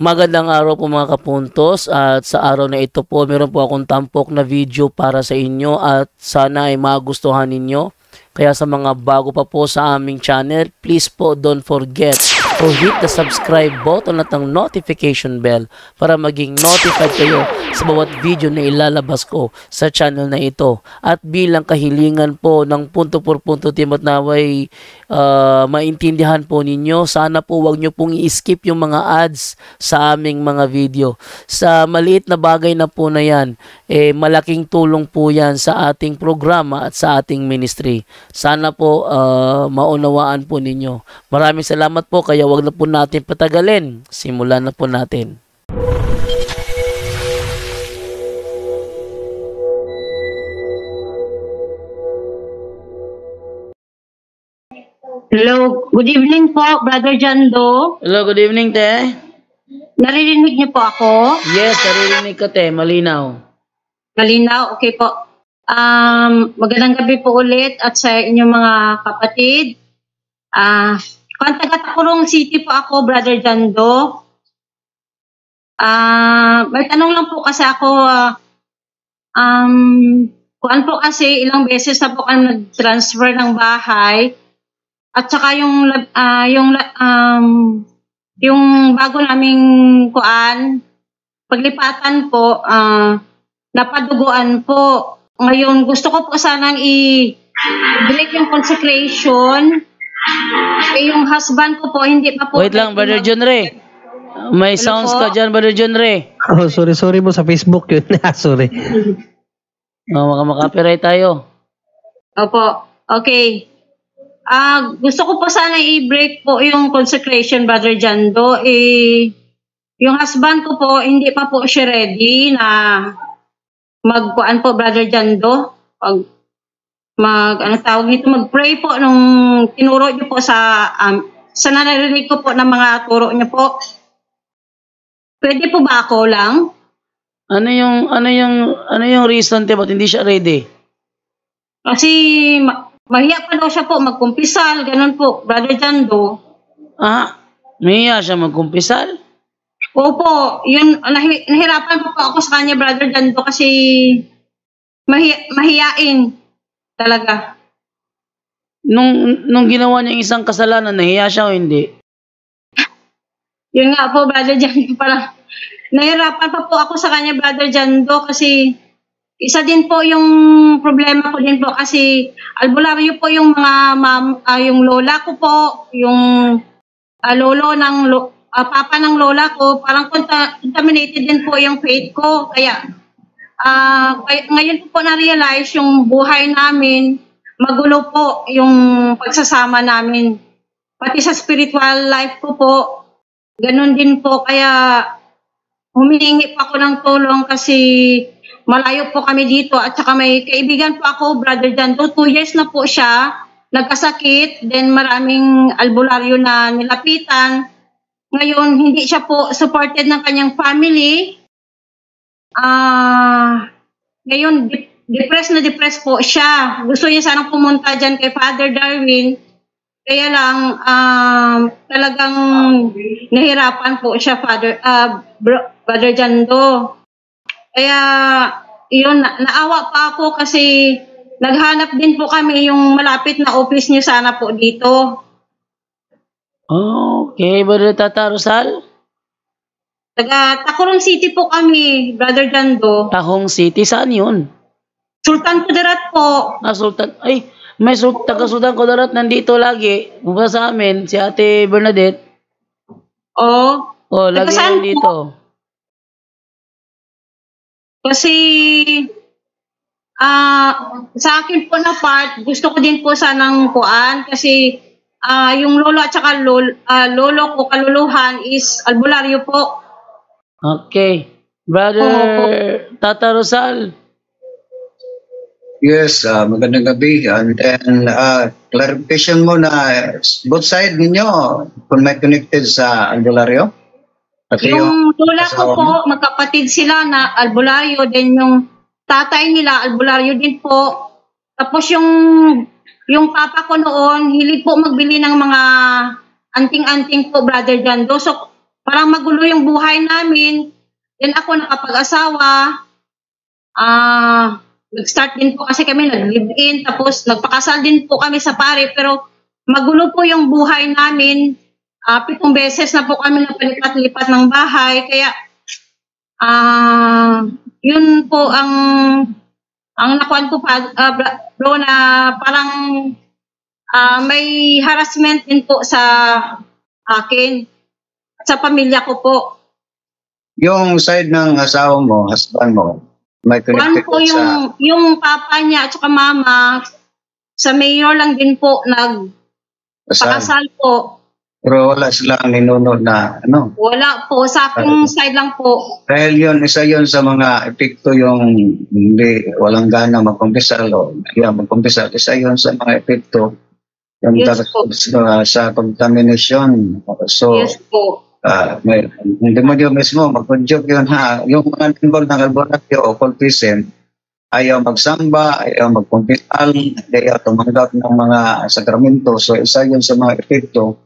Magandang araw po mga kapuntos, at sa araw na ito po meron po akong tampok na video para sa inyo at sana ay magustuhan ninyo. Kaya sa mga bago pa po sa aming channel, please po don't forget to hit the subscribe button at ang notification bell para maging notified kayo sa bawat video na ilalabas ko sa channel na ito. At bilang kahilingan po ng punto por punto team at naway maintindihan po ninyo, sana po wag nyo pong i-skip yung mga ads sa aming mga video. Sa maliit na bagay na po na yan, malaking tulong po yan sa ating programa at sa ating ministry. Sana po maunawaan po ninyo. Maraming salamat po, kaya wag na po natin patagalin. Simulan na po natin. Hello, good evening po, Brother Jando. Hello, good evening, te. Naririnig niyo po ako? Yes, naririnig ko, te. Malinaw. Malinaw, okay po. Magandang gabi po ulit at sa inyong mga kapatid. Taga-Takurong City po ako, Brother Jando. May tanong lang po kasi ako. Kuan po kasi ilang beses na po kami nag-transfer ng bahay. At saka yung bago naming kuan, paglipatan po, napaduguan po. Ngayon, gusto ko po sanang i-break yung consecration. Yung husband ko po, hindi pa po. Wait lang, Brother John Ray. May sounds ka dyan, Brother John Ray. Oh, sorry po, sa Facebook yun. Sorry. Makaka-copyright tayo. Opo, okay. Gusto ko po sana i-break po yung consecration, Brother Jando. Yung husband ko po, hindi pa po siya ready na magkuan po, Brother Jando. Mag-pray po nung tinuro niyo po sa naririnig ko po ng mga turo niyo po. Pwede po ba ako lang? Ano yung reason, te, ba't hindi siya ready? Kasi mahiya pa daw siya po magkumpisal, ganun po, Brother Jando. Mahiya siya magkumpisal? Opo, yun, nahirapan po ako sa kanya, Brother Jando, kasi mahiyain talaga. Nung ginawa niya isang kasalanan, nahiya siya o hindi? Yun nga po, Brother Jando, parang nahirapan pa po ako sa kanya, Brother Jando, kasi isa din po yung problema ko din po kasi albularyo po yung mga yung lola ko po, yung lolo ng papa ng lola ko, parang contaminated din po yung faith ko. Kaya ngayon po na-realize yung buhay namin, magulo po yung pagsasama namin. Pati sa spiritual life ko po, ganun din po. Kaya humihingi pa ako ng tulong kasi malayo po kami dito at saka may kaibigan po ako, Brother Jando. 2 years na po siya nagkasakit, then maraming albularyo na nilapitan. Ngayon, hindi siya po supported ng kanyang family. Ngayon, depressed po siya. Gusto niya sanang pumunta dyan kay Father Darwin. Kaya lang, talagang nahirapan po siya, Brother Jando. Kaya, yun, naawa pa ako kasi naghanap din po kami yung malapit na office niyo sana po dito. Okay, Brother Tata Rosal? Taga-Takurong City po kami, Brother Jando. Tahong City, saan yun? Sultan Kudarat po. Sultan. Ay, may taga-Sultan Kudarat nandito lagi. Mula sa amin, si Ate Bernadette. Lagi yan dito. Kasi sa akin po na part, gusto ko din po sanang kuan kasi yung lolo at saka lolo ko kaluluhan is albularyo po. Okay. Brother Tata Rosal. Yes, magandang gabi. And then, clarification mo na both side ninyo kung may connected sa albularyo? Yung tula ko po, magkapatid sila na albularyo, din yung tatay nila, albularyo din po. Tapos yung papa ko noon, hilig po magbili ng mga anting-anting po, Brother Jando. So, parang magulo yung buhay namin. Then ako nakapag-asawa, nag-start din po kasi kami, nag-live-in, tapos nagpakasal din po kami sa pare, pero magulo po yung buhay namin. 7 beses na po kami napalipat-lipat ng bahay, kaya yun po ang nakuan ko pa, bro, na parang may harassment din po sa akin at sa pamilya ko po. Yung side ng asawa mo, husband mo, may connected Po yung papa niya at saka mama, sa mayor lang din po nagpakasal po. Pero wala silang ninunod na ano. Wala po, sa aking side lang po. Dahil yun, isa yun sa mga epekto yung hindi, walang gana magkumpisal o magkumpisal. Isa yun sa mga epekto yung Yes po. sa contamination. So, Yes po. hindi mo yun mismo, mag-conjure yun ha. Yung mga timbol ng albularyo o cultism, ayaw magsamba, ayaw magkumpisal, ayaw tumanggap ng mga sakramento. So, isa yun sa mga epekto.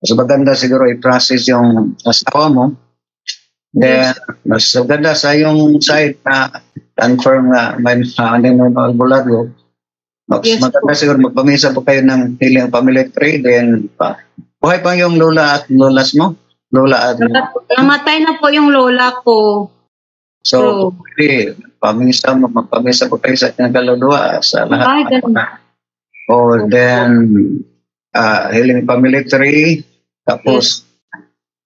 Mas maganda siguro i-process yung asawa mo. Then, mas maganda sa yung side na confirm na may albularyo. Mas Yes, maganda siguro magpamisa po kayo ng healing family tree. Then, buhay pa yung lola at lolas mo? Lola at Namatay na po yung lola ko. so, pwede, magpamisa po kayo sa kaluluwa sa Ay, lahat. ganun. O then, healing family tree. Tapos,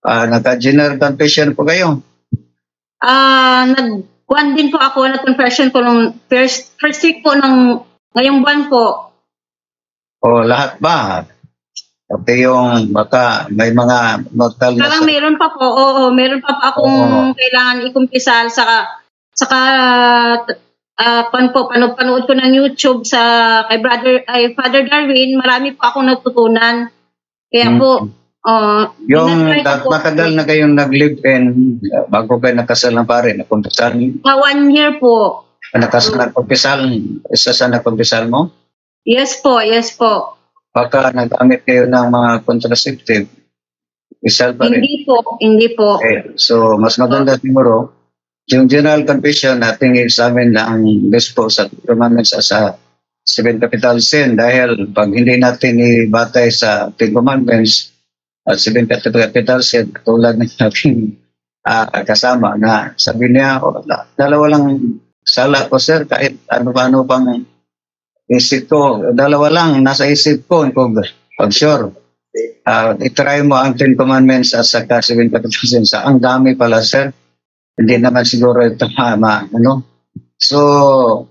nagka-general confession po kayo. Nag-one din po ako, nag-confession ko nung first week po ng ngayong buwan po. O lahat ba? Pati yung baka may mga mortal na Parang meron pa po, meron pa po akong kailangan ikumpisal, saka panood ko ng YouTube sa kay Father Darwin, marami po akong natutunan. Kaya po, yung tinatry ko po. matagal na kayong nag-live-in bago kayo nakasal ng pare, nakumpisal, 1 year po. nakumpisal, isa sa nakumpisal mo? Yes po. Baka nagamit kayo ng mga contraceptive, isal pa rin. Hindi po. Okay. So, mas maganda siguro, yung general confession natin examine na ang best po sa commandments sa 7 capital sin dahil pag hindi natin ibatay sa 10 commandments at 7 capital sin, tulad ng ating kasama na sabi niya, dalawa lang sala ko sir, kahit ano-ano pang isip ko, dalawa lang nasa isip ko, pag sure. I-try mo ang 10 commandments at saka 7 capital sin. Ang dami pala sir. Hindi naman siguro ito ano. So,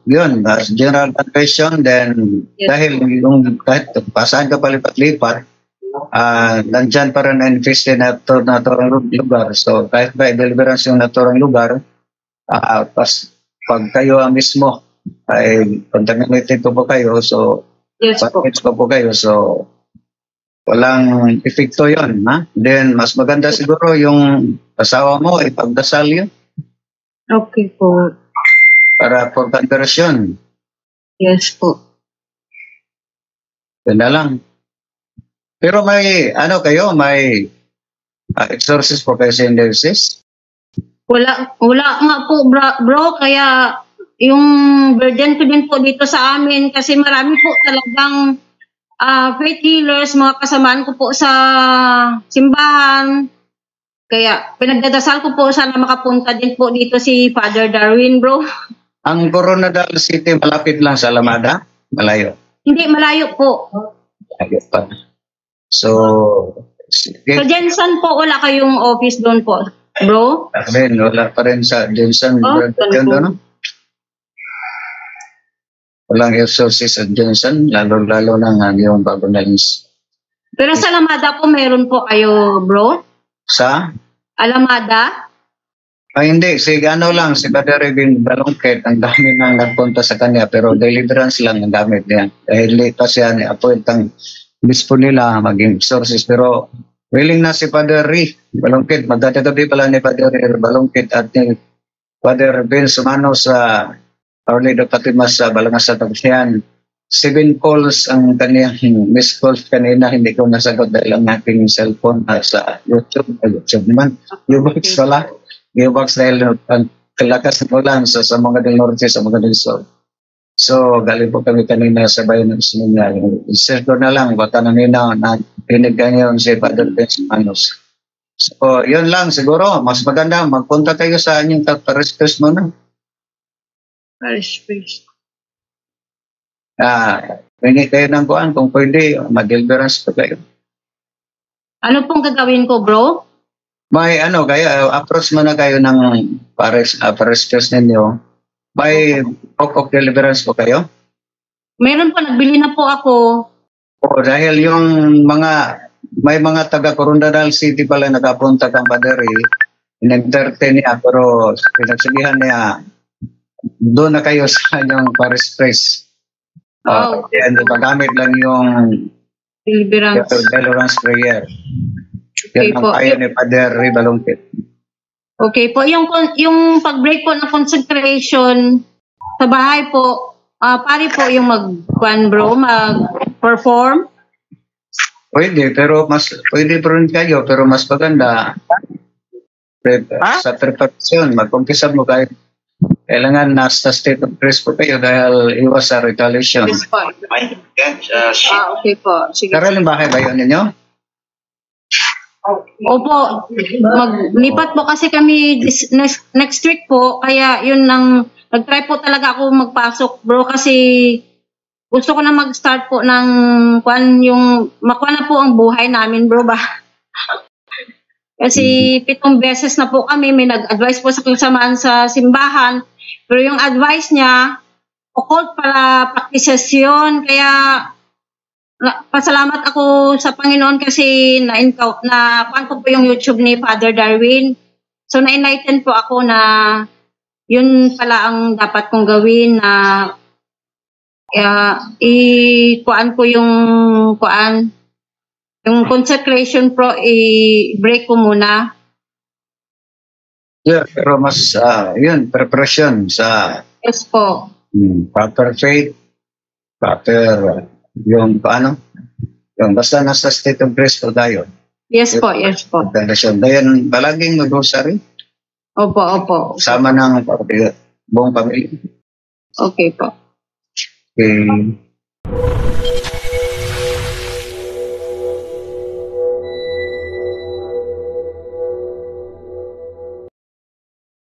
yun, general confession, then dahil yung kahit pasaan ka palipat-lipat, nandyan para na invest na naturang lugar. So, kahit ba i-deliverance yung naturang lugar, pag kayo mismo ay contaminated po kayo, so, Yes po. kayo, so, walang epekto yun, ha? Then, mas maganda siguro yung asawa mo, ipagdasal yun. Okay po. Para for conversion. Yes po. Yun na lang. Pero may, may exorcist po kayo sa diocese? Wala nga po, bro. Kaya yung burden ko din po dito sa amin kasi marami po talagang faith healers, mga kasamaan ko po sa simbahan. Kaya pinagdadasal ko po sana makapunta din po dito si Father Darwin, bro. Ang Coronadal City malapit lang sa Alameda? Malayo? Hindi, malayo po. Malayo pa. So, sige. Sa Jensen po, wala kayong office doon po, bro? Amen, wala pa rin sa Jensen. ganun po. No? Walang exorcist at Jensen, lalo-lalo na nga yung bago na list. Pero sa Alameda po, meron po kayo, bro? Sa? Alameda? Ay, hindi. Si Father Revin Balongket, ang dami nang nagpunta sa kanya, pero deliverance lang ang gamit niya. Dahil late pa siya, ni-appoint ang bispo nila maging exorcist. Pero willing na si Father Balongket. Magdadagabi pala ni Father Balongket at ni Father Ben Sumano sa Our Lady of Fatima sa Balangas sa Tagsian. 7 calls ang kaniyang missed calls kanina, hindi ko nasagot dahil ang aking cellphone sa YouTube. YouTube naman. U-Box pala. U-Box dahil ang kalakas ng ulan sa mga del norte, sa mga del sur. So, galing po kami kanina sa bayan ng Sinunya. I-share ko na lang, baka nanina na pinigyan yun si Father Benz Manos. So, yun lang siguro. Mas maganda, magpunta kayo sa inyong Paris muna. Paris. Hingi kayo ng kuhan kung pwede, mag-deliverance pa kayo. Ano pong gagawin ko, bro? May kayo, approach mo na kayo ng Paris Fest ninyo. May book of deliverance po kayo? Meron po, nagbili na po ako. Dahil yung may mga taga Corondonal City pala nakapunta kang Padre, in-entertain niya, pero pinagsabihan niya, doon na kayo sa inyong Paris Fest. And magamit lang yung deliverance prayer. Okay yan ang po. kaya ni Father Ribalongkit. Okay po. Yung pag-break po ng consecration sa bahay po, pare po yung mag-perform. Pwede po rin kayo, pero mas maganda sa preparation, mag-umpisa mo kayo. Kailangan nasa state of grace po kayo dahil iwas sa retaliation. Yes po. Okay po. Sige. Karalong bahay ba yun ninyo? Opo. Maglipat po kasi kami next week po. Kaya yun nag-try po talaga ako magpasok, bro. Kasi gusto ko na mag-start po ng makuha na po ang buhay namin, bro ba? Kasi 7 beses na po kami, may nag-advise po sa kasamaan sa simbahan. Pero yung advice niya, occult para practices yun. Kaya pasalamat ako sa Panginoon kasi na-kuhan ko po yung YouTube ni Father Darwin. So na-enlighten po ako na yun pala ang dapat kong gawin na i-kuhan ko yung consecration i-break ko muna. Yeah, pero mas preparation sa Yes po. Proper faith, proper yung basta nasa state of grace po tayo. Yes po, yes po. Dayan, palaging mag-rosary. Opo. Sama ng buong pamilya. Okay po. Okay.